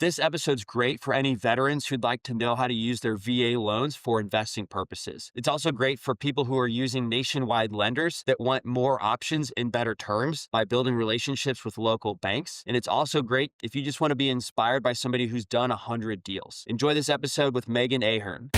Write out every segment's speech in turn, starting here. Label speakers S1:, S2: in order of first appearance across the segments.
S1: This episode's great for any veterans who'd like to know how to use their VA loans for investing purposes. It's also great for people who are using nationwide lenders that want more options and better terms by building relationships with local banks. And it's also great if you just want to be inspired by somebody who's done 100 deals. Enjoy this episode with Megan Ahern.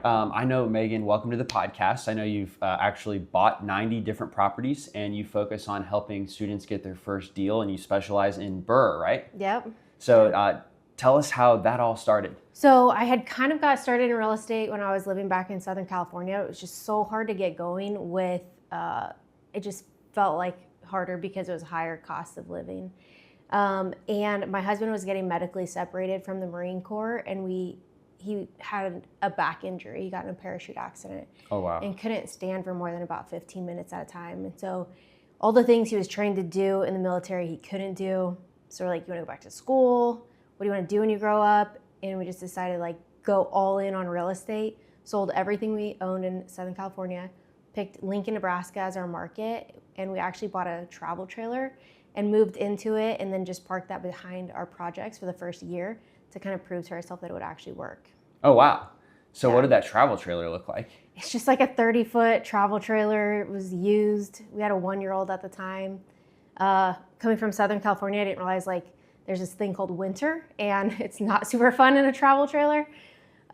S2: I know, Megan, welcome to the podcast. I know you've actually bought 90 different properties and you focus on helping students get their first deal, and you specialize in BRRRR, right?
S3: Yep.
S2: So tell us how that all started.
S3: So I had kind of got started in real estate when I was living back in Southern California. It was just so hard to get going with, it just felt like harder because it was higher cost of living. And my husband was getting medically separated from the Marine Corps, and he had a back injury. He got in a parachute accident.
S2: Oh, wow.
S3: And couldn't stand for more than about 15 minutes at a time. And so all the things he was trained to do in the military, he couldn't do. So we're like, you want to go back to school? What do you want to do when you grow up? And we just decided go all in on real estate, sold everything we owned in Southern California, picked Lincoln, Nebraska as our market, and we actually bought a travel trailer and moved into it, and then just parked that behind our projects for the first year to kind of prove to ourselves that it would actually work.
S2: Oh, wow. So
S3: Yeah.
S2: What did that travel trailer look like?
S3: It's just like a 30-foot travel trailer. It was used. We had a 1-year-old at the time. Coming from Southern California, I didn't realize there's this thing called winter, and it's not super fun in a travel trailer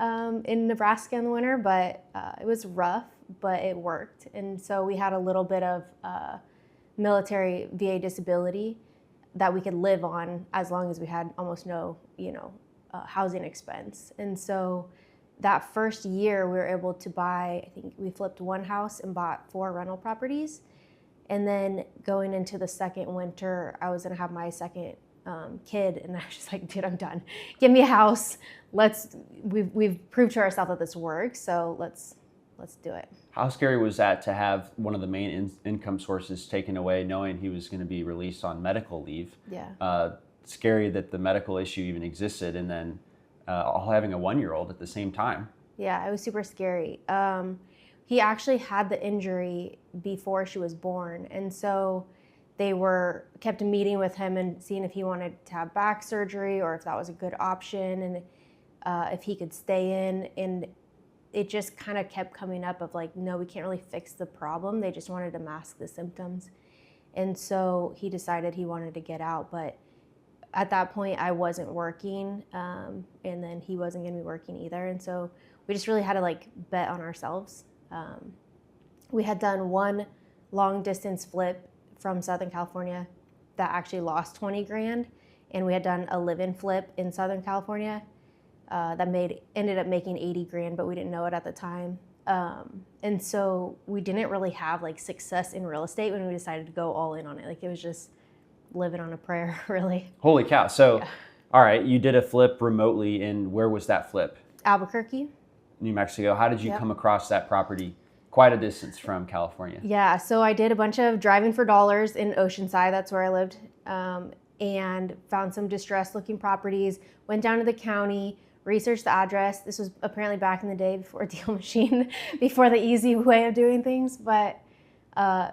S3: in Nebraska in the winter, but it was rough, but it worked. And so we had a little bit of military VA disability that we could live on as long as we had almost no, housing expense. And so that first year we were able to buy, I think we flipped one house and bought 4 rental properties. And then going into the second winter, I was gonna have my second kid, and I was just like, dude, I'm done. Give me a house. We've proved to ourselves that this works, so let's do it.
S2: How scary was that to have one of the main income sources taken away, knowing he was going to be released on medical leave?
S3: Yeah.
S2: Scary that the medical issue even existed, and then all having a 1-year-old at the same time.
S3: Yeah, it was super scary. He actually had the injury before she was born, and so they kept meeting with him and seeing if he wanted to have back surgery or if that was a good option, and if he could stay in. And it just kind of kept coming up of no, we can't really fix the problem. They just wanted to mask the symptoms. And so he decided he wanted to get out. But at that point, I wasn't working, and then he wasn't going to be working either. And so we just really had to bet on ourselves. We had done one long distance flip from Southern California that actually lost 20 grand. And we had done a live-in flip in Southern California that ended up making 80 grand, but we didn't know it at the time. And so we didn't really have success in real estate when we decided to go all in on it. It was just living on a prayer, really.
S2: Holy cow. So,
S3: Yeah.
S2: All right, you did a flip remotely, and where was that flip?
S3: Albuquerque.
S2: New Mexico. How did you
S3: Yep.
S2: come across that property? Quite a distance from California.
S3: Yeah, so I did a bunch of driving for dollars in Oceanside. That's where I lived, and found some distressed looking properties, went down to the county, researched the address. This was apparently back in the day before DealMachine, before the easy way of doing things, but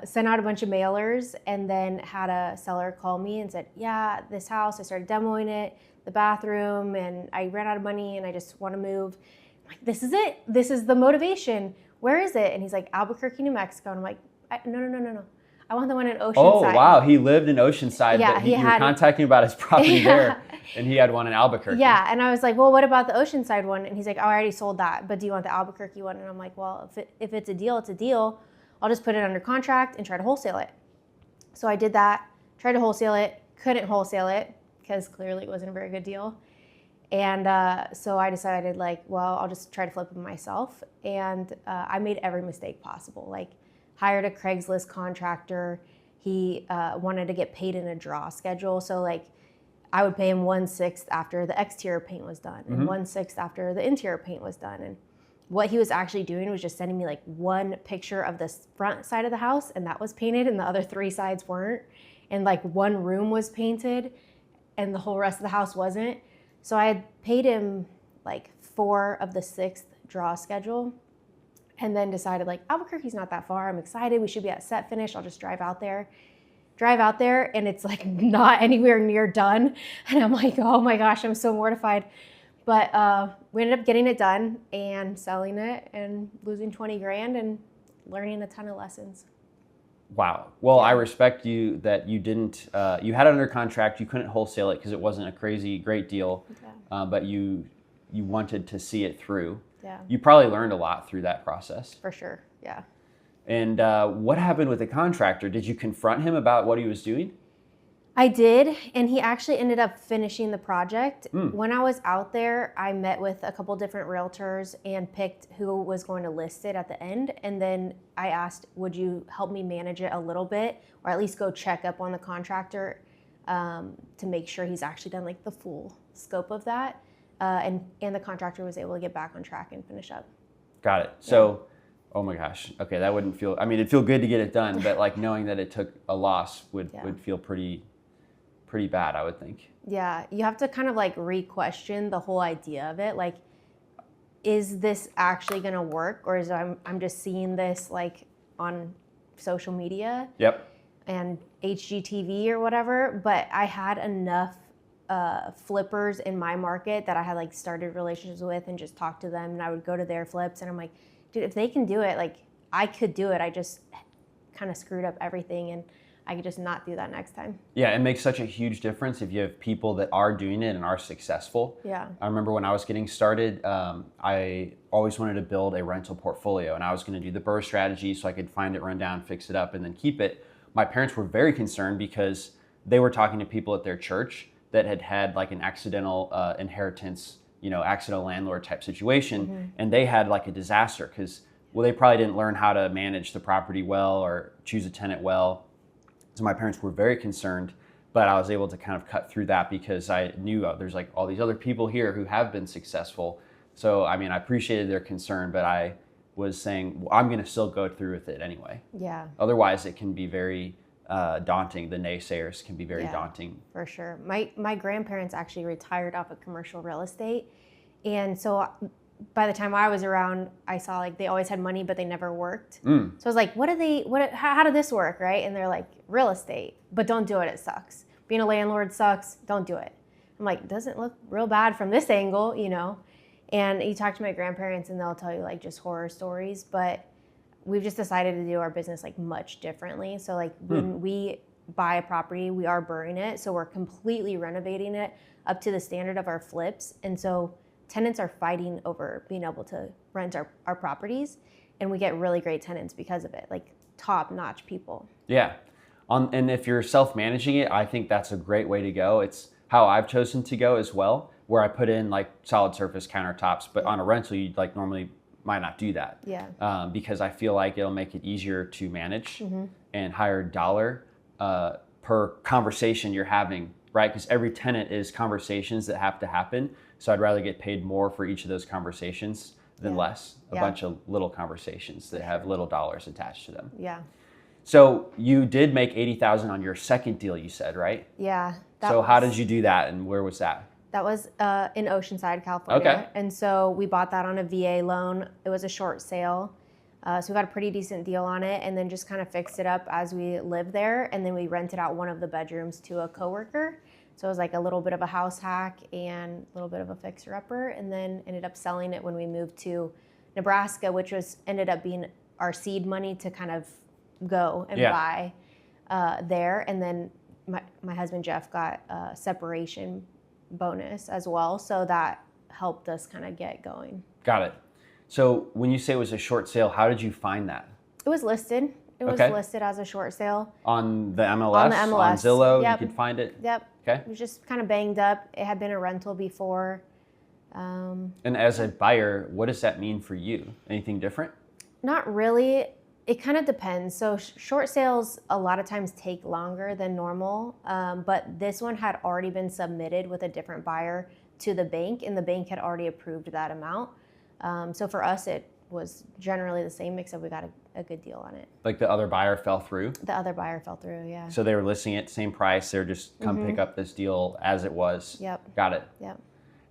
S3: sent out a bunch of mailers, and then had a seller call me and said, yeah, this house, I started demoing it, the bathroom, and I ran out of money and I just want to move. I'm like, this is it. This is the motivation. Where is it? And he's like, Albuquerque, New Mexico. And I'm like, no. I want the one in Oceanside.
S2: Oh, wow. He lived in Oceanside,
S3: Yeah,
S2: but
S3: he
S2: you were
S3: had-
S2: contacting about his property
S3: Yeah.
S2: there, and he had one in Albuquerque.
S3: Yeah, and I was like, well, what about the Oceanside one? And he's like, oh, I already sold that, but do you want the Albuquerque one? And I'm like, well, if it's a deal, it's a deal. I'll just put it under contract and try to wholesale it. So I did that, tried to wholesale it, couldn't wholesale it because clearly it wasn't a very good deal. And so I decided well, I'll just try to flip it myself. And I made every mistake possible. Hired a Craigslist contractor. He wanted to get paid in a draw schedule. So I would pay him 1/6 after the exterior paint was done, and 1/6 after the interior paint was done. And what he was actually doing was just sending me one picture of the front side of the house, and that was painted, and the other 3 sides weren't. And one room was painted, and the whole rest of the house wasn't. So I had paid him 4 of the 6th draw schedule, and then decided Albuquerque's not that far. I'm excited. We should be at set finish. I'll just drive out there. drive out there and it's like not anywhere near done. And I'm like, oh my gosh, I'm so mortified. But we ended up getting it done and selling it and losing 20 grand and learning a ton of lessons.
S2: Wow. Well, I respect you that you didn't, you had it under contract, you couldn't wholesale it because it wasn't a crazy great deal, but you wanted to see it through.
S3: Yeah.
S2: You probably learned a lot through that process.
S3: For sure, yeah.
S2: And what happened with the contractor? Did you confront him about what he was doing?
S3: I did, and he actually ended up finishing the project. When I was out there, I met with a couple different realtors and picked who was going to list it at the end. And then I asked, would you help me manage it a little bit, or at least go check up on the contractor to make sure he's actually done like the full scope of that. And the contractor was able to get back on track and finish up.
S2: Got it. So, oh my gosh. Okay, that wouldn't feel, I mean, it'd feel good to get it done, but like knowing that it took a loss would feel pretty bad, I would think.
S3: Yeah, you have to kind of like re-question the whole idea of it. Like, is this actually gonna work, or is I'm just seeing this like on social media?
S2: Yep.
S3: And HGTV or whatever. But I had enough flippers in my market that I had like started relationships with and just talked to them, and I would go to their flips, and I'm like, dude, if they can do it, like I could do it. I just kind of screwed up everything, and I could just not do that next time.
S2: Yeah, it makes such a huge difference if you have people that are doing it and are successful.
S3: Yeah.
S2: I remember when I was getting started, I always wanted to build a rental portfolio, and I was going to do the BRRRR strategy so I could find it, run down, fix it up, and then keep it. My parents were very concerned because they were talking to people at their church that had had like an accidental inheritance, accidental landlord type situation, and they had like a disaster because, well, they probably didn't learn how to manage the property well or choose a tenant well. So my parents were very concerned, but I was able to kind of cut through that because I knew there's like all these other people here who have been successful. So, I mean, I appreciated their concern, but I was saying, well, I'm going to still go through with it anyway.
S3: Yeah.
S2: Otherwise, it can be very daunting. The naysayers can be very daunting.
S3: For sure. My grandparents actually retired off of commercial real estate. And so by the time I was around, I saw like they always had money, but they never worked. So I was like, how did this work, right? And they're like, real estate, but don't do it, it sucks. Being a landlord sucks, don't do it. I'm like, doesn't look real bad from this angle, And you talk to my grandparents and they'll tell you like just horror stories, but we've just decided to do our business like much differently. So like when we buy a property, we are BRRRRing it. So we're completely renovating it up to the standard of our flips. And so tenants are fighting over being able to rent our properties, and we get really great tenants because of it, like top-notch people.
S2: Yeah. And if you're self-managing it, I think that's a great way to go. It's how I've chosen to go as well, where I put in like solid surface countertops, but on a rental, you like normally might not do that.
S3: Yeah.
S2: Because I feel like it'll make it easier to manage and higher dollar per conversation you're having, right? Because every tenant is conversations that have to happen. So I'd rather get paid more for each of those conversations than less. A bunch of little conversations that have little dollars attached to them.
S3: Yeah.
S2: So you did make $80,000 on your second deal, you said, right?
S3: Yeah.
S2: So how did you do that, and where was that?
S3: That was in Oceanside, California.
S2: Okay.
S3: And so we bought that on a VA loan. It was a short sale. So we got a pretty decent deal on it, and then just kind of fixed it up as we lived there. And then we rented out one of the bedrooms to a coworker. So it was like a little bit of a house hack and a little bit of a fixer-upper, and then ended up selling it when we moved to Nebraska, which ended up being our seed money to kind of go and buy there. And then my husband Jeff got a separation bonus as well, so that helped us kind of get going.
S2: Got it. So when you say it was a short sale, how did you find that?
S3: It was listed. It was listed as a short sale.
S2: On the MLS?
S3: On the MLS.
S2: On Zillow,
S3: Yep.
S2: you could find it?
S3: Yep.
S2: Okay.
S3: It was just kind of banged up. It had been a rental before.
S2: And as a buyer, what does that mean for you? Anything different?
S3: Not really. It kind of depends. So short sales a lot of times take longer than normal, but this one had already been submitted with a different buyer to the bank, and the bank had already approved that amount. So for us, it was generally the same, except we got a good deal on it.
S2: Like the other buyer fell through?
S3: The other buyer fell through, yeah.
S2: So they were listing it same price. They're just come pick up this deal as it was.
S3: Yep.
S2: Got it.
S3: Yep.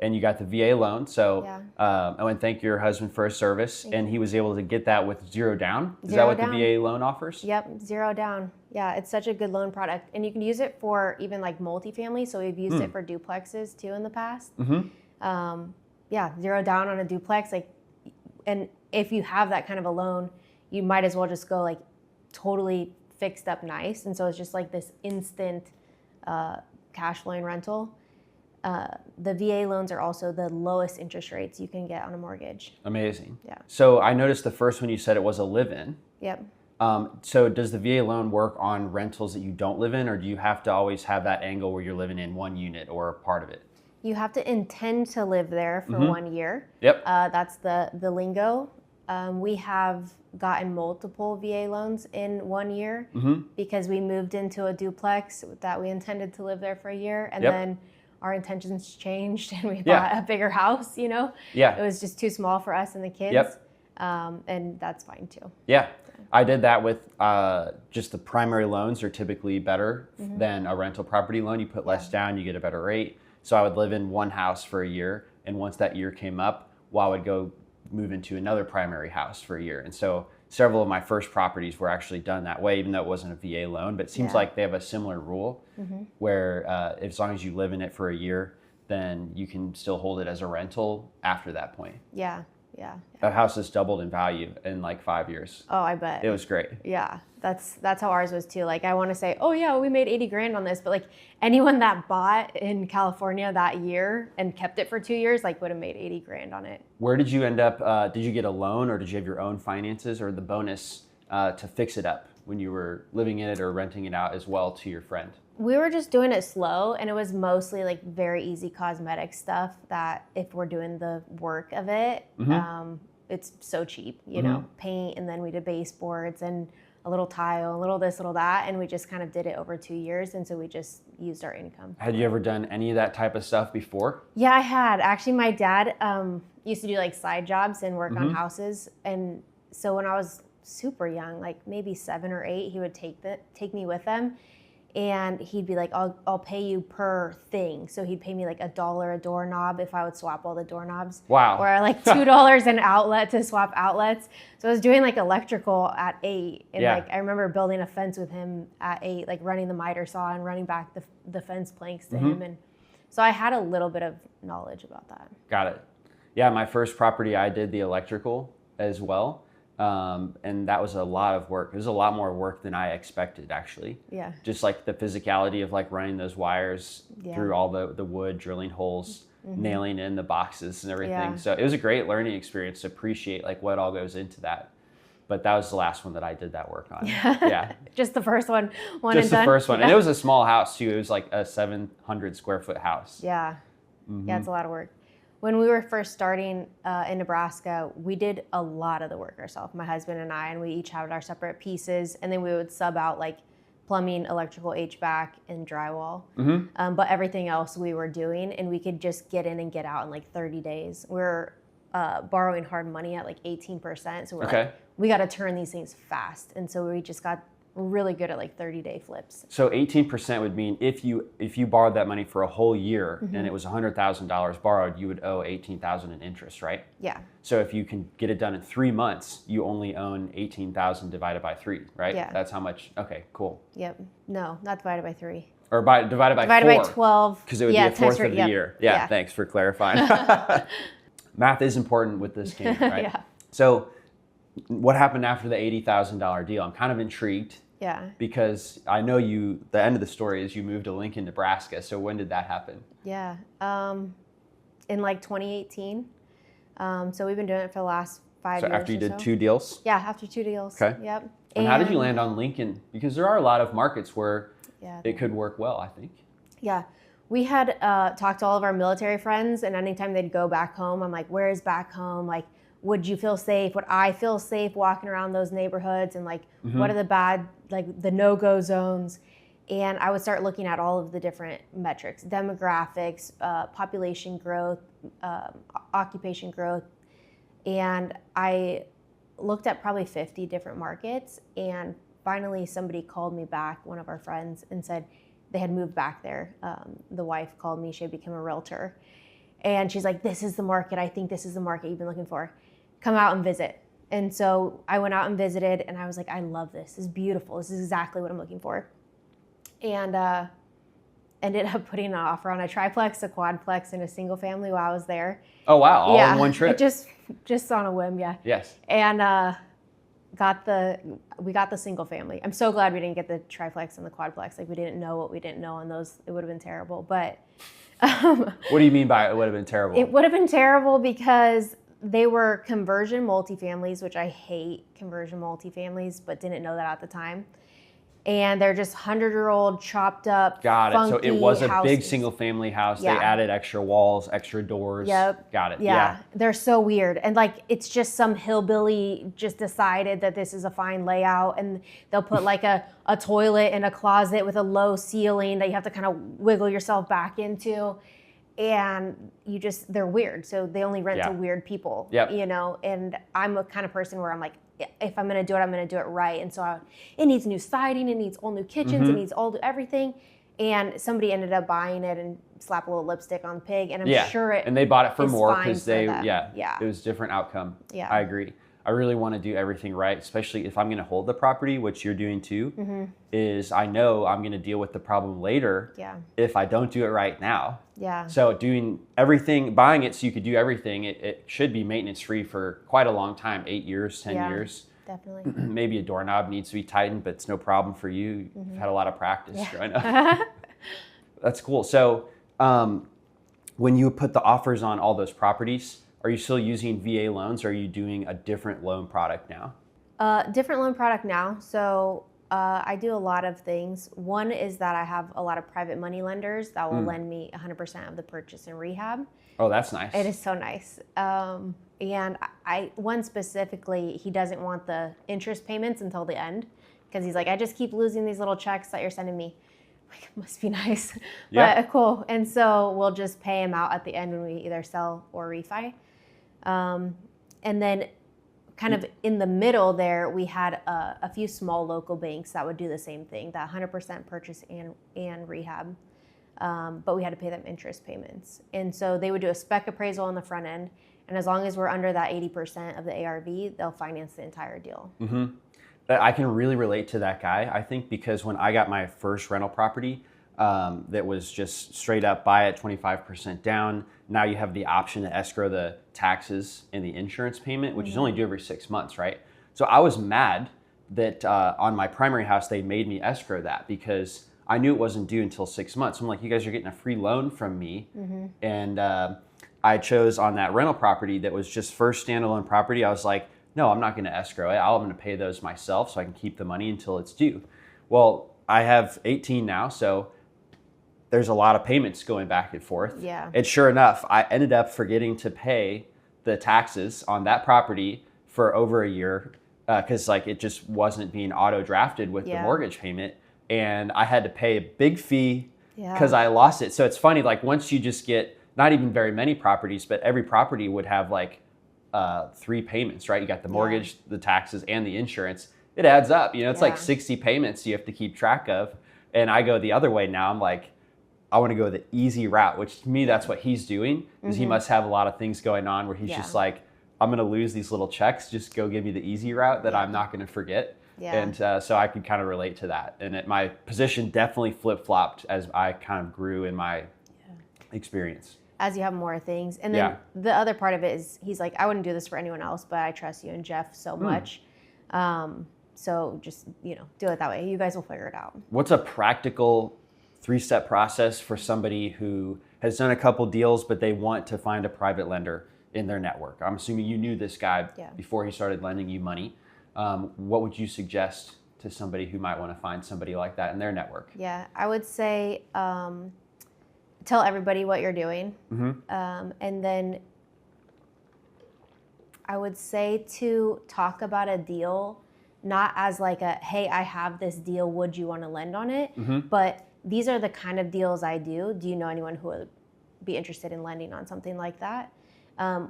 S2: And you got the VA loan. So
S3: Yeah.
S2: I want to thank your husband for his service.
S3: Thank
S2: and he was able to get that with zero down. Is that
S3: Zero
S2: what
S3: down.
S2: the VA loan offers?
S3: Yep, zero down. Yeah, it's such a good loan product. And you can use it for even like multifamily. So we've used it for duplexes too in the past. Yeah, 0 down on a duplex. Like, and if you have that kind of a loan, you might as well just go like totally fixed up nice. And so it's just like this instant cash flowing rental. The VA loans are also the lowest interest rates you can get on a mortgage.
S2: Amazing.
S3: Yeah.
S2: So I noticed the first one you said it was a live-in.
S3: Yep.
S2: So does the VA loan work on rentals that you don't live in, or do you have to always have that angle where you're living in one unit or a part of it?
S3: You have to intend to live there for 1 year.
S2: Yep.
S3: That's the lingo. We have gotten multiple VA loans in 1 year because we moved into a duplex that we intended to live there for a year, and then our intentions changed and we bought a bigger house, you know?
S2: Yeah.
S3: It was just too small for us and the kids.
S2: Yep.
S3: And that's fine too.
S2: Yeah. I did that with just the primary loans are typically better than a rental property loan. You put less down, you get a better rate. So I would live in one house for a year, and once that year came up, well, I would go move into another primary house for a year. And so several of my first properties were actually done that way, even though it wasn't a VA loan. But it seems like they have a similar rule where as long as you live in it for a year, then you can still hold it as a rental after that point.
S3: Yeah. Yeah.
S2: That house has doubled in value in like 5 years.
S3: Oh, I bet.
S2: It was great.
S3: Yeah, that's how ours was too. Like, I want to say, oh yeah, we made 80 grand on this, but like anyone that bought in California that year and kept it for 2 years, like would have made 80 grand on it.
S2: Where did you end up? Did you get a loan, or did you have your own finances, or the bonus to fix it up when you were living in it or renting it out as well to your friend?
S3: We were just doing it slow, and it was mostly like very easy cosmetic stuff that if we're doing the work of it, it's so cheap, you know, paint, and then we did baseboards and a little tile, a little this, little that, and we just kind of did it over 2 years, and so we just used our income.
S2: Had you ever done any of that type of stuff before?
S3: Yeah, I had. Actually, my dad used to do like side jobs and work on houses, and so when I was super young, like maybe 7 or 8, he would take me with him. And he'd be like, I'll pay you per thing. So he'd pay me like $1 a doorknob if I would swap all the doorknobs.
S2: Wow.
S3: Or like $2 an outlet to swap outlets. So I was doing like electrical at 8. And like I remember building a fence with him at 8, like running the miter saw and running back the fence planks to him. And so I had a little bit of knowledge about that.
S2: Got it. Yeah, my first property, I did the electrical as well. And that was a lot of work. It was a lot more work than I expected, actually.
S3: Yeah.
S2: Just like the physicality of like running those wires through all the wood, drilling holes, nailing in the boxes and everything.
S3: Yeah.
S2: So it was a great learning experience to appreciate like what all goes into that. But that was the last one that I did that work on. Yeah.
S3: Just the first one.
S2: Just the first one. And it was a small house too. It was like a 700 square foot house.
S3: Yeah. Yeah, it's a lot of work. When we were first starting in Nebraska, we did a lot of the work ourselves, my husband and I, and we each had our separate pieces, and then we would sub out like plumbing, electrical, HVAC, and drywall. But everything else we were doing, and we could just get in and get out in like 30 days. We were borrowing hard money at like 18%, so we're like, we got to turn these things fast, and so we just got really good at like 30-day flips.
S2: So 18% would mean if you borrowed that money for a whole year and it was $100,000 borrowed, you would owe $18,000 in interest, right?
S3: Yeah.
S2: So if you can get it done in 3 months, you only own $18,000 divided by 3, right?
S3: Yeah.
S2: That's how much. Okay, cool.
S3: Yep. No, not divided by 3.
S2: Or divided by 4.
S3: Divided by 12.
S2: Because it would be a fourth of the year. Yeah, thanks for clarifying. Math is important with this game, right?
S3: Yeah.
S2: So what happened after the $80,000 deal? I'm kind of intrigued.
S3: Yeah.
S2: Because I know the end of the story is you moved to Lincoln, Nebraska. So when did that happen?
S3: Yeah. In like 2018. So we've been doing it for the last 5 years.
S2: So after you did 2 deals?
S3: Yeah, after 2 deals.
S2: Okay.
S3: Yep.
S2: And how did you land on Lincoln? Because there are a lot of markets where it could work well, I think.
S3: Yeah. We had talked to all of our military friends, and anytime they'd go back home, I'm like, where is back home? Like, would you feel safe? Would I feel safe walking around those neighborhoods? And like, what are the bad, like the no-go zones? And I would start looking at all of the different metrics, demographics, population growth, occupation growth. And I looked at probably 50 different markets. And finally somebody called me back, one of our friends, and said they had moved back there. The wife called me, she had become a realtor. And she's like, this is the market. I think this is the market you've been looking for. Come out and visit. And so I went out and visited, and I was like, I love this. This is beautiful. This is exactly what I'm looking for. And ended up putting an offer on a triplex, a quadplex, and a single family while I was there.
S2: Oh, wow. All in one trip.
S3: Just on a whim, yeah.
S2: Yes.
S3: And we got the single family. I'm so glad we didn't get the triplex and the quadplex. Like, we didn't know what we didn't know on those. It would have been terrible. But
S2: what do you mean by it would have been terrible?
S3: It would have been terrible because they were conversion multifamilies, which I hate conversion multifamilies, but didn't know that at the time. And they're just 100-year-old, chopped up,
S2: Got it. So it was a
S3: houses.
S2: big single family house.
S3: Yeah.
S2: They added extra walls, extra doors.
S3: Yep.
S2: Got it.
S3: Yeah. They're so weird. And like, it's just some hillbilly just decided that this is a fine layout, and they'll put like a toilet in a closet with a low ceiling that you have to kind of wiggle yourself back into. And they're weird. So they only rent to weird people, you know? And I'm a kind of person where I'm like, if I'm going to do it, I'm going to do it right. And so it needs new siding, it needs all new kitchens, it needs everything. And somebody ended up buying it and slap a little lipstick on the pig. And I'm sure
S2: and they bought it for more
S3: because
S2: it was a different outcome.
S3: Yeah.
S2: I agree. I really want to do everything right, especially if I'm going to hold the property, which you're doing too, is I know I'm going to deal with the problem later if I don't do it right now.
S3: Yeah.
S2: So doing everything, buying it so you could do everything, it should be maintenance free for quite a long time, 8 years, 10 years.
S3: Definitely.
S2: Maybe a doorknob needs to be tightened, but it's no problem for you. You've had a lot of practice growing up. That's cool. So when you put the offers on all those properties, are you still using VA loans, or are you doing a different loan product now?
S3: Different loan product now. So I do a lot of things. One is that I have a lot of private money lenders that will lend me 100% of the purchase and rehab.
S2: Oh, that's nice.
S3: It is so nice. And one specifically, he doesn't want the interest payments until the end, because he's like, I just keep losing these little checks that you're sending me. Like, it must be nice.
S2: Yeah.
S3: But cool. And so we'll just pay him out at the end when we either sell or refi. And then kind of in the middle there, we had a few small local banks that would do the same thing, that 100% purchase and rehab. But we had to pay them interest payments. And so they would do a spec appraisal on the front end. And as long as we're under that 80% of the ARV, they'll finance the entire deal.
S2: Mm-hmm. I can really relate to that guy, I think, because when I got my first rental property, that was just straight up buy it 25% down. Now you have the option to escrow the taxes and the insurance payment, which is only due every 6 months, right? So I was mad that on my primary house, they made me escrow that because I knew it wasn't due until 6 months. I'm like, you guys are getting a free loan from me. And I chose on that rental property that was just first standalone property. I was like, no, I'm not going to escrow it. I'm going to pay those myself so I can keep the money until it's due. Well, I have 18 now, so there's a lot of payments going back and forth.
S3: Yeah.
S2: And sure enough, I ended up forgetting to pay the taxes on that property for over a year because like it just wasn't being auto drafted with the mortgage payment. And I had to pay a big fee because I lost it. So it's funny, like once you just get not even very many properties, but every property would have like 3 payments, right? You got the mortgage, the taxes, and the insurance. It adds up, you know, it's like 60 payments you have to keep track of. And I go the other way now. I'm like, I want to go the easy route, which to me, that's what he's doing, because he must have a lot of things going on where he's just like, I'm going to lose these little checks. Just go give me the easy route that I'm not going to forget. And so I could kind of relate to that. And my position definitely flip-flopped as I kind of grew in my experience.
S3: As you have more things. And then the other part of it is he's like, I wouldn't do this for anyone else, but I trust you and Jeff so much. So just, you know, do it that way. You guys will figure it out.
S2: What's a practical 3-step process for somebody who has done a couple deals, but they want to find a private lender in their network? I'm assuming you knew this guy before he started lending you money. What would you suggest to somebody who might want to find somebody like that in their network?
S3: Yeah, I would say tell everybody what you're doing. And then I would say to talk about a deal, not as like a, hey, I have this deal, would you want to lend on it? But these are the kind of deals I do. Do you know anyone who would be interested in lending on something like that?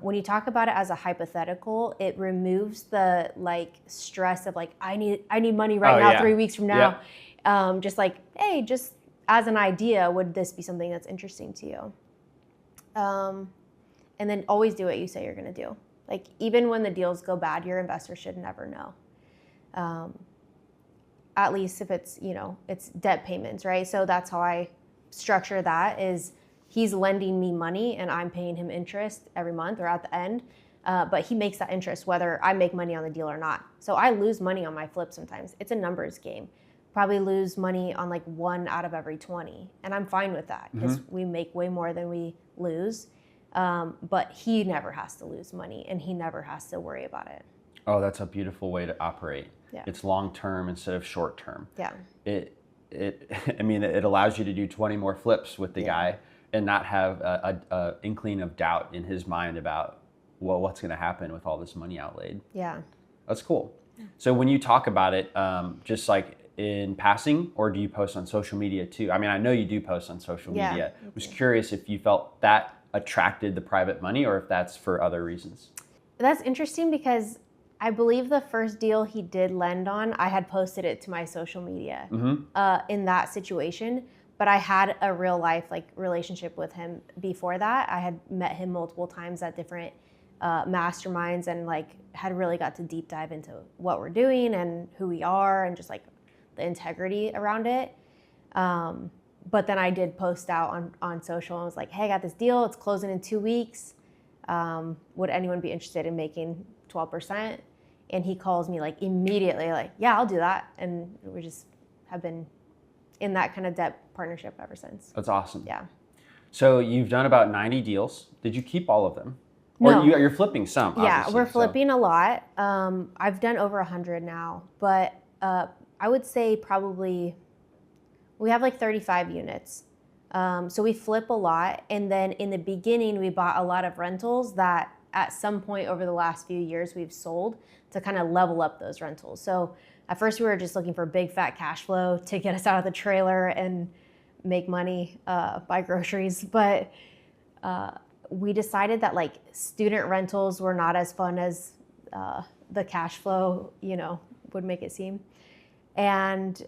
S3: When you talk about it as a hypothetical, it removes the like stress of like, I need money right now, 3 weeks from now. Just like, hey, just as an idea, would this be something that's interesting to you? And then always do what you say you're going to do. Like even when the deals go bad, your investor should never know. At least if it's, it's debt payments, right? So that's how I structure that is he's lending me money and I'm paying him interest every month or at the end. But he makes that interest whether I make money on the deal or not. So I lose money on my flip sometimes. It's a numbers game. Probably lose money on like 1 out of every 20. And I'm fine with that because we make way more than we lose. But he never has to lose money and he never has to worry about it.
S2: Oh, that's a beautiful way to operate.
S3: Yeah.
S2: It's long-term instead of short-term.
S3: Yeah.
S2: It allows you to do 20 more flips with the guy and not have a inkling of doubt in his mind about, well, what's going to happen with all this money outlaid.
S3: Yeah.
S2: That's cool. Yeah. So when you talk about it, just like in passing, or do you post on social media too? I mean, I know you do post on social media. I was curious if you felt that attracted the private money or if that's for other reasons.
S3: That's interesting because I believe the first deal he did lend on, I had posted it to my social media in that situation. But I had a real life relationship with him before that. I had met him multiple times at different masterminds and had really got to deep dive into what we're doing and who we are and just the integrity around it. But then I did post out on social and was like, hey, I got this deal. It's closing in 2 weeks. Would anyone be interested in making 12%? And he calls me immediately yeah, I'll do that. And we just have been in that kind of debt partnership ever since.
S2: That's awesome.
S3: Yeah.
S2: So you've done about 90 deals. Did you keep all of them?
S3: No.
S2: Or you're flipping some,
S3: yeah, we're flipping a lot. I've done over 100 now, but I would say probably we have 35 units. So we flip a lot. And then in the beginning, we bought a lot of rentals that at some point over the last few years we've sold to kind of level up those rentals. So at first we were just looking for big fat cash flow to get us out of the trailer and make money, buy groceries. But we decided that student rentals were not as fun as the cash flow, would make it seem. And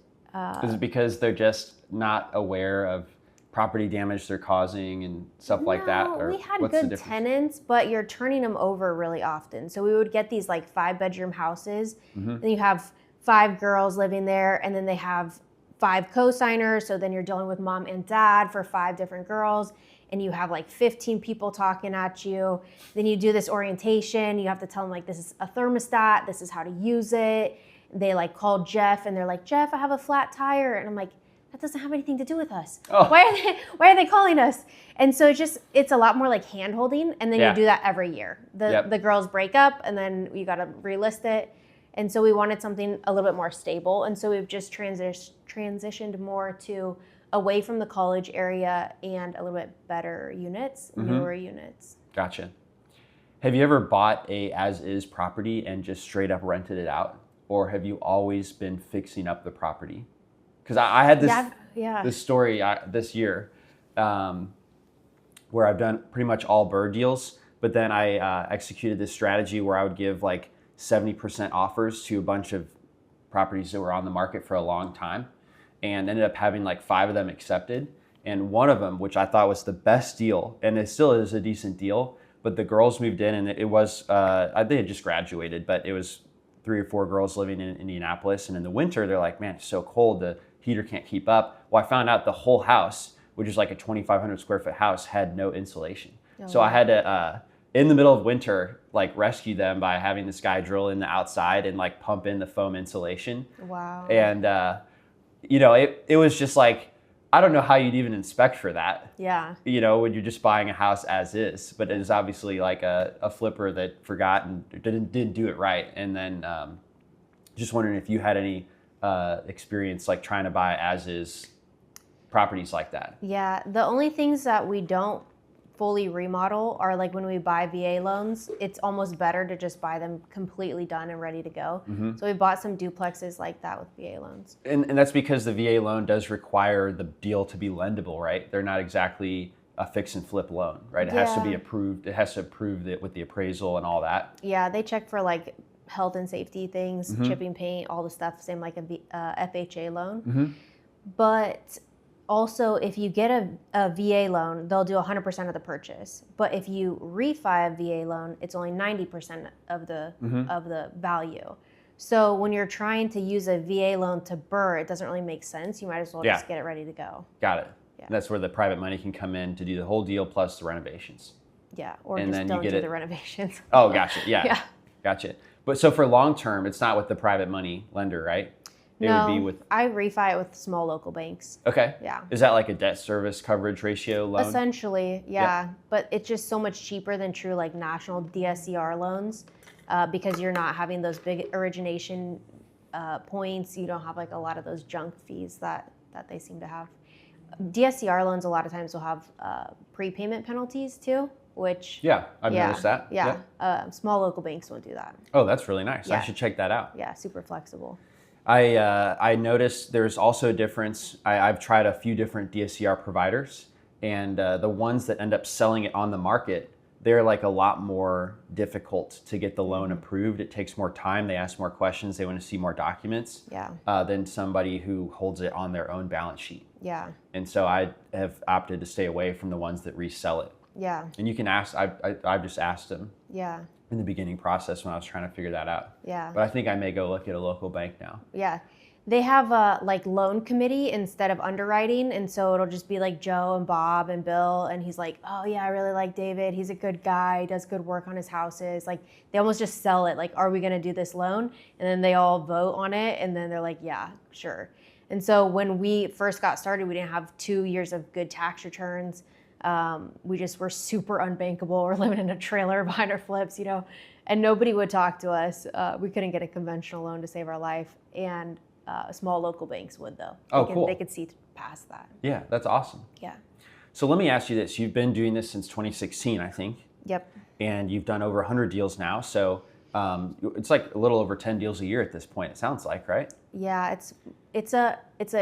S2: is it because they're just not aware of property damage they're causing and stuff like that? Or
S3: we had good tenants, but you're turning them over really often. So we would get these 5-bedroom houses, and you have 5 girls living there, and then they have 5 co-signers. So then you're dealing with mom and dad for 5 different girls, and you have 15 people talking at you. Then you do this orientation. You have to tell them this is a thermostat. This is how to use it. They call Jeff, and they're like, Jeff, I have a flat tire, and I'm like, that doesn't have anything to do with us. Oh. Why are they calling us? And so it's a lot more hand holding, and then you do that every year. The girls break up, and then you got to relist it. And so we wanted something a little bit more stable, and so we've just transitioned more to away from the college area and a little bit better units, newer units.
S2: Gotcha. Have you ever bought a as-is property and just straight up rented it out, or have you always been fixing up the property? Because I had this story this year where I've done pretty much all bird deals, but then I executed this strategy where I would give 70% offers to a bunch of properties that were on the market for a long time, and ended up having 5 of them accepted. And one of them, which I thought was the best deal, and it still is a decent deal, but the girls moved in, and it was, they had just graduated, but it was 3 or 4 girls living in Indianapolis. And in the winter, they're like, man, it's so cold. The heater can't keep up. Well, I found out the whole house, which is a 2,500 square foot house, had no insulation. Oh, so wow. I had to, in the middle of winter, rescue them by having this guy drill in the outside and pump in the foam insulation. Wow. And, it was just I don't know how you'd even inspect for that.
S3: Yeah.
S2: When you're just buying a house as is, but it is obviously a flipper that forgot and didn't do it right. And then just wondering if you had any experience trying to buy as is properties like that.
S3: Yeah. The only things that we don't fully remodel are when we buy VA loans, it's almost better to just buy them completely done and ready to go. So we bought some duplexes like that with VA loans.
S2: And that's because the VA loan does require the deal to be lendable, right? They're not exactly a fix and flip loan, right? It has to be approved. It has to approve it with the appraisal and all that.
S3: Yeah, they check for health and safety things, chipping paint, all the stuff, same a FHA loan. But also, if you get a VA loan, they'll do 100% of the purchase. But if you refi a VA loan, it's only 90% of the value. So when you're trying to use a VA loan to BRRRR, it doesn't really make sense. You might as well just get it ready to go.
S2: Got it.
S3: Yeah.
S2: That's where the private money can come in to do the whole deal plus the renovations.
S3: Yeah, or
S2: And
S3: just
S2: then
S3: don't
S2: you
S3: do
S2: get
S3: the renovations.
S2: Oh, gotcha. Yeah.
S3: Yeah.
S2: Gotcha. But so for long term, it's not with the private money lender, right? It
S3: No,
S2: would be with.
S3: I refi it with small local banks.
S2: Okay.
S3: Yeah.
S2: Is that like a debt service coverage ratio loan?
S3: Essentially, yeah. But it's just so much cheaper than true like national DSCR loans because you're not having those big origination points. You don't have like a lot of those junk fees that they seem to have. DSCR loans a lot of times will have prepayment penalties too, which
S2: I've noticed that.
S3: Yeah,
S2: Yep.
S3: Small local banks won't do that.
S2: Oh, that's really nice.
S3: Yeah.
S2: I should check that out.
S3: Yeah, super flexible.
S2: I noticed there's also a difference. I've tried a few different DSCR providers, and the ones that end up selling it on the market, they're like a lot more difficult to get the loan approved. It takes more time. They ask more questions. They want to see more documents than somebody who holds it on their own balance sheet.
S3: Yeah.
S2: And so I have opted to stay away from the ones that resell it.
S3: Yeah.
S2: And you can ask, I've just asked them
S3: Yeah.
S2: in the beginning process when I was trying to figure that out.
S3: Yeah.
S2: But I think I may go look at a local bank now.
S3: Yeah. They have a like loan committee instead of underwriting. And so it'll just be like Joe and Bob and Bill. And he's like, oh yeah, I really like David. He's a good guy. He does good work on his houses. Like they almost just sell it. Like, are we going to do this loan? And then they all vote on it. And then they're like, yeah, sure. And so when we first got started, we didn't have 2 years of good tax returns. We just were super unbankable. We're living in a trailer behind our flips, you know, and nobody would talk to us. We couldn't get a conventional loan to save our life. And small local banks would, though.
S2: Cool.
S3: They could see past that.
S2: Yeah, that's awesome.
S3: Yeah.
S2: So let me ask you this. You've been doing this since 2016, I think.
S3: Yep.
S2: And you've done over 100 deals now. So it's like a little over 10 deals a year at this point, it sounds like, right?
S3: Yeah, it's a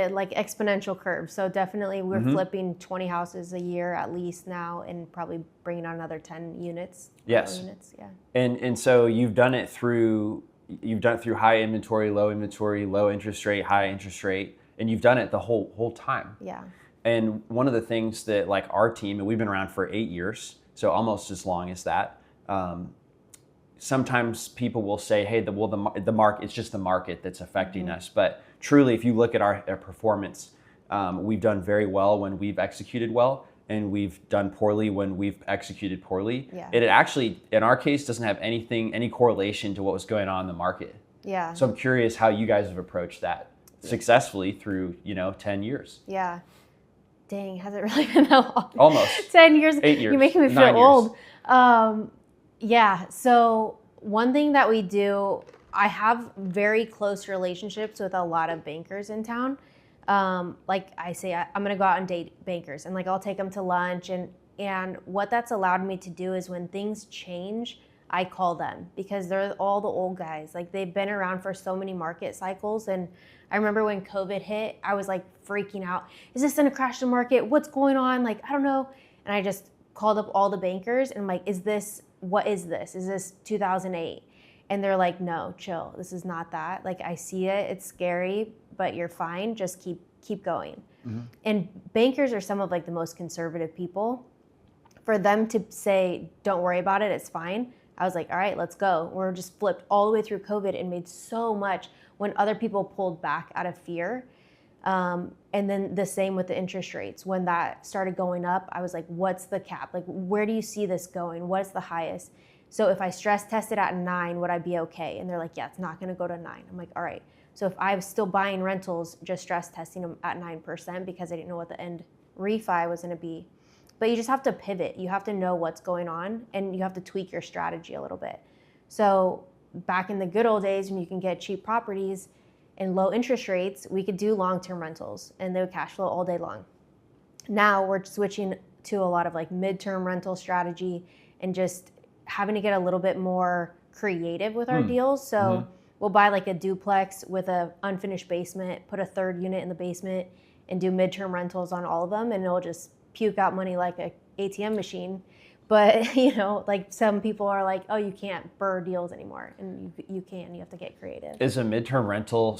S3: like exponential curve. So definitely we're flipping 20 houses a year at least now, and probably bringing on another 10 units.
S2: Yes.
S3: Units, yeah.
S2: And so you've done it through high inventory, low interest rate, high interest rate, and you've done it the whole time.
S3: Yeah.
S2: And one of the things that like our team, and we've been around for 8 years, so almost as long as that. Sometimes people will say, hey, the market, it's just the market that's affecting us. But truly, if you look at our performance, we've done very well when we've executed well, and we've done poorly when we've executed poorly.
S3: Yeah.
S2: It actually, in our case, doesn't have any correlation to what was going on in the market.
S3: Yeah.
S2: So I'm curious how you guys have approached that successfely through, 10 years.
S3: Yeah. Dang, has it really been that long?
S2: Almost.
S3: 10 years.
S2: 8 years.
S3: You're making me
S2: 9
S3: feel
S2: years.
S3: old. Yeah, so one thing that we do, I have very close relationships with a lot of bankers in town. Like I say, I'm gonna go out and date bankers, and like I'll take them to lunch, and what that's allowed me to do is when things change, I call them because they're all the old guys. Like they've been around for so many market cycles. And I remember when COVID hit, I was like freaking out. Is this gonna crash the market? What's going on? Like, I don't know. And I just called up all the bankers and I'm like, what is this? Is this 2008? And they're like, no, chill. This is not that. Like I see it, it's scary, but you're fine. Just keep going. Mm-hmm. And bankers are some of like the most conservative people. For them to say, don't worry about it, it's fine. I was like, all right, let's go. We're just flipped all the way through COVID and made so much when other people pulled back out of fear. And then the same with the interest rates. When that started going up, I was like, what's the cap? Like, where do you see this going? What's the highest? So if I stress tested at 9, would I be okay? And they're like, yeah, it's not gonna go to 9. I'm like, all right. So if I was still buying rentals, just stress testing them at 9% because I didn't know what the end refi was gonna be. But you just have to pivot. You have to know what's going on and you have to tweak your strategy a little bit. So back in the good old days when you can get cheap properties and low interest rates, we could do long-term rentals and they would cash flow all day long. Now we're switching to a lot of like midterm rental strategy and just having to get a little bit more creative with our deals. So we'll buy like a duplex with a unfinished basement, put a third unit in the basement and do midterm rentals on all of them, and it'll just puke out money like an ATM machine. But, like some people are like, oh, you can't burr deals anymore. And you can. You have to get creative.
S2: Is a midterm rental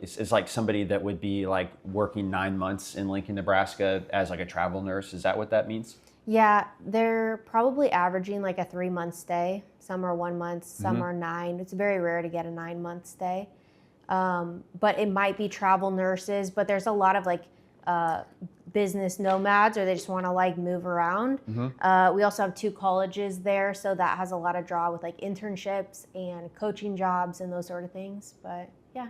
S2: is like somebody that would be like working 9 months in Lincoln, Nebraska as like a travel nurse? Is that what that means?
S3: Yeah, they're probably averaging like a 3-month stay. Some are 1 month, some are 9. It's very rare to get a 9-month stay. But it might be travel nurses, but there's a lot of like business nomads, or they just want to like move around. We also have 2 colleges there, so that has a lot of draw with like internships and coaching jobs and those sort of things. But yeah.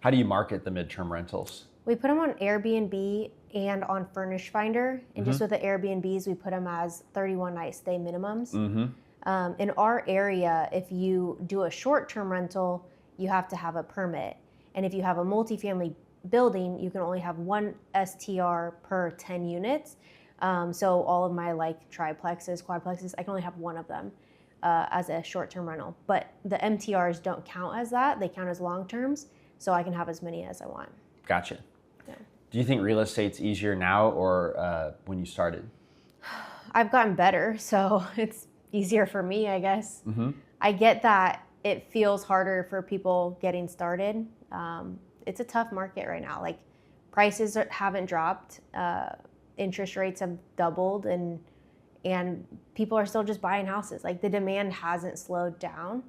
S2: How do you market the midterm rentals?
S3: We put them on Airbnb and on Furnish Finder, and just with the Airbnbs, we put them as 31 night stay minimums. In our area, if you do a short-term rental, you have to have a permit, and if you have a multifamily building, you can only have 1 STR per 10 units. So all of my like triplexes, quadplexes, I can only have 1 of them as a short-term rental. But the MTRs don't count as that; they count as long-terms, so I can have as many as I want.
S2: Gotcha.
S3: Yeah.
S2: Do you think real estate's easier now or when you started?
S3: I've gotten better, so it's easier for me, I guess. I get that it feels harder for people getting started. It's a tough market right now. Like prices haven't dropped, interest rates have doubled, and people are still just buying houses. Like the demand hasn't slowed down.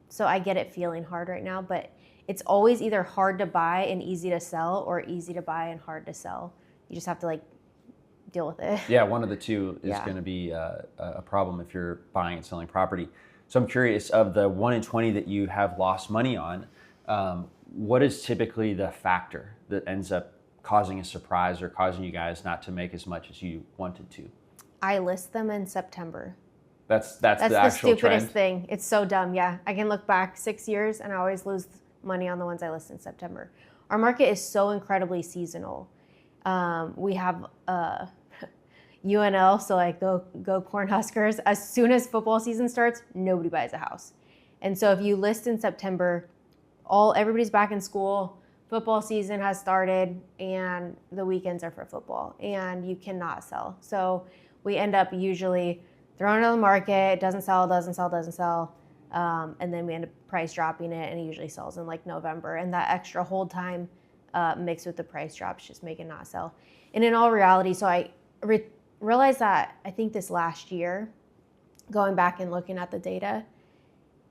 S3: So I get it feeling hard right now, but it's always either hard to buy and easy to sell, or easy to buy and hard to sell. You just have to like deal with it.
S2: Yeah, one of the two is going to be a problem if you're buying and selling property. So I'm curious, of the 1 in 20 that you have lost money on, what is typically the factor that ends up causing a surprise or causing you guys not to make as much as you wanted to?
S3: I list them in September.
S2: That's the actual
S3: the stupidest
S2: trend?
S3: thing. It's so dumb. Yeah, I can look back 6 years and I always lose money on the ones I list in September. Our market is so incredibly seasonal. We have UNL, so like go Cornhuskers. As soon as football season starts, nobody buys a house. And so if you list in September, everybody's back in school, football season has started, and the weekends are for football, and you cannot sell. So we end up usually throwing it on the market, it doesn't sell, and then we end up price dropping it, and it usually sells in like November. And that extra hold time mixed with the price drops just make it not sell. And in all reality, so I realized that I think this last year, going back and looking at the data,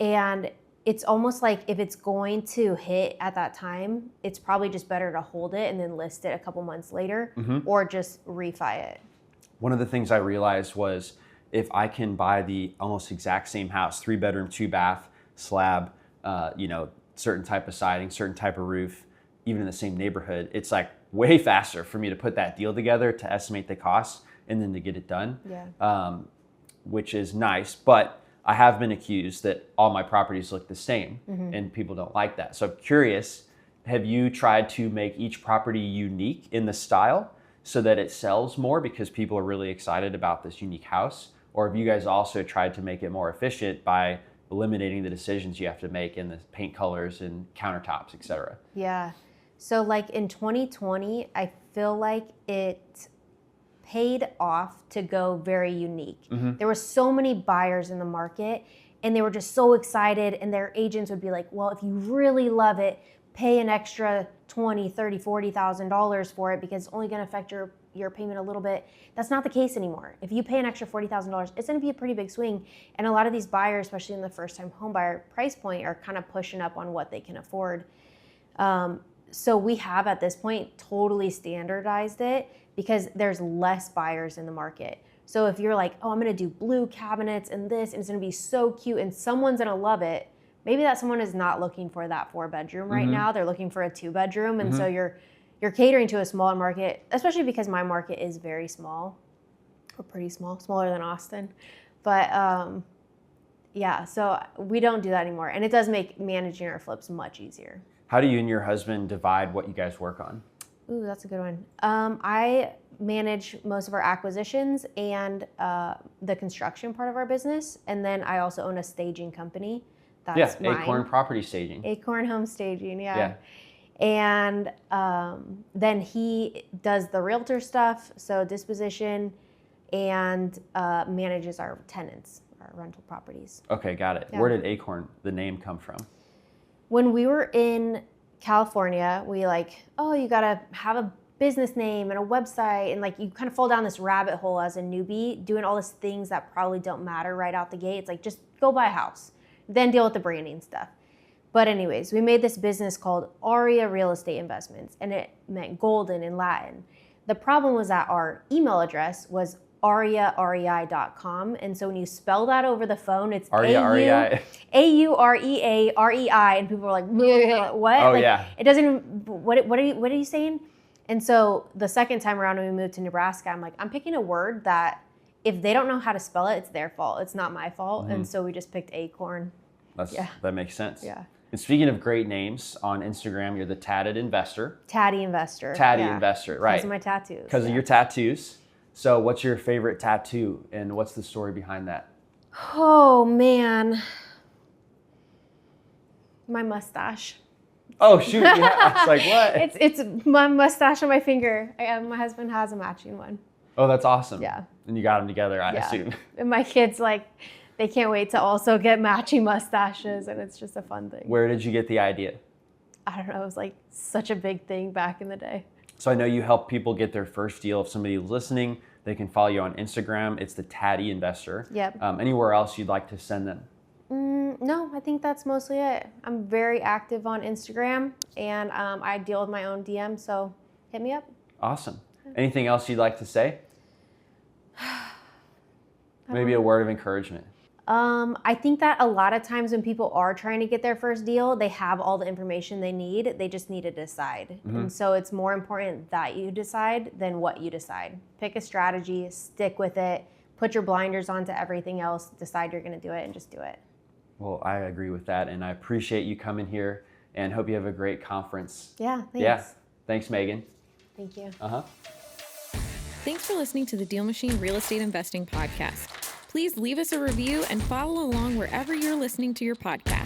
S3: and it's almost like if it's going to hit at that time, it's probably just better to hold it and then list it a couple months later, or just refi it.
S2: One of the things I realized was if I can buy the almost exact same house, 3-bedroom, 2-bath, slab, certain type of siding, certain type of roof, even in the same neighborhood, it's like way faster for me to put that deal together, to estimate the costs, and then to get it done, which is nice. But I have been accused that all my properties look the same, and people don't like that. So I'm curious, have you tried to make each property unique in the style so that it sells more because people are really excited about this unique house? Or have you guys also tried to make it more efficient by eliminating the decisions you have to make in the paint colors and countertops, et cetera?
S3: Yeah. So like in 2020, I feel like it paid off to go very unique. There were so many buyers in the market, and they were just so excited, and their agents would be like, well, if you really love it, pay an extra $20,000, $30,000, $40,000 for it because it's only going to affect your payment a little bit. That's not the case anymore. If you pay an extra $40,000, it's going to be a pretty big swing. And a lot of these buyers, especially in the first-time home buyer price point, are kind of pushing up on what they can afford. So we have at this point totally standardized it because there's less buyers in the market. So if you're like, oh, I'm going to do blue cabinets and this, and it's going to be so cute, and someone's going to love it, maybe that someone is not looking for that 4-bedroom right now. They're looking for a 2-bedroom. And so you're catering to a smaller market, especially because my market is very small, or pretty small, smaller than Austin. But yeah, so we don't do that anymore. And it does make managing our flips much easier.
S2: How do you and your husband divide what you guys work on?
S3: Ooh, that's a good one. I manage most of our acquisitions and the construction part of our business. And then I also own a staging company. That's mine.
S2: Ahern Property Staging.
S3: Ahern Home Staging, yeah. And then he does the realtor stuff, so disposition, and manages our tenants, our rental properties.
S2: Okay, got it.
S3: Yeah.
S2: Where did Acorn, the name, come from?
S3: When we were in California, we you gotta have a business name and a website, and you kind of fall down this rabbit hole as a newbie, doing all these things that probably don't matter right out the gate. It's just go buy a house, then deal with the branding stuff. But anyways, we made this business called Aria Real Estate Investments, and it meant golden in Latin. The problem was that our email address was ariarei.com, and so when you spell that over the phone, it's
S2: Aria.
S3: Aurearei, and people were like, what?
S2: Oh, yeah.
S3: It doesn't even, what are you saying? And so the second time around when we moved to Nebraska, I'm like, I'm picking a word that if they don't know how to spell it, it's their fault. It's not my fault.
S2: Mm-hmm.
S3: And so we just picked Acorn.
S2: That makes sense.
S3: Yeah.
S2: And speaking of great names, on Instagram, you're the Tatted Investor.
S3: Tatty Investor.
S2: Investor, right.
S3: Because of my tattoos.
S2: Because of your tattoos. So what's your favorite tattoo, and what's the story behind that?
S3: Oh, man. My mustache.
S2: Oh, shoot. Yeah. I was like, what?
S3: It's my mustache on my finger. My husband has a matching one.
S2: Oh, that's awesome.
S3: Yeah.
S2: And you got them together, I assume.
S3: And my kids, they can't wait to also get matching mustaches, and it's just a fun thing.
S2: Where did you get the idea?
S3: I don't know. It was such a big thing back in the day.
S2: So I know you help people get their first deal. If somebody's listening, they can follow you on Instagram. It's the Tatty Investor.
S3: Yep.
S2: Anywhere else you'd like to send them?
S3: No, I think that's mostly it. I'm very active on Instagram, and I deal with my own DM, so hit me up.
S2: Awesome. Anything else you'd like to say? Maybe a word of encouragement.
S3: I think that a lot of times when people are trying to get their first deal, they have all the information they need. They just need to decide. Mm-hmm. And so it's more important that you decide than what you decide. Pick a strategy, stick with it, put your blinders onto everything else, decide you're going to do it, and just do it.
S2: Well, I agree with that, and I appreciate you coming here, and hope you have a great conference.
S3: Yeah, thanks.
S2: Yeah. Thanks, Megan.
S3: Thank you.
S4: Thanks for listening to the DealMachine Real Estate Investing Podcast. Please leave us a review and follow along wherever you're listening to your podcast.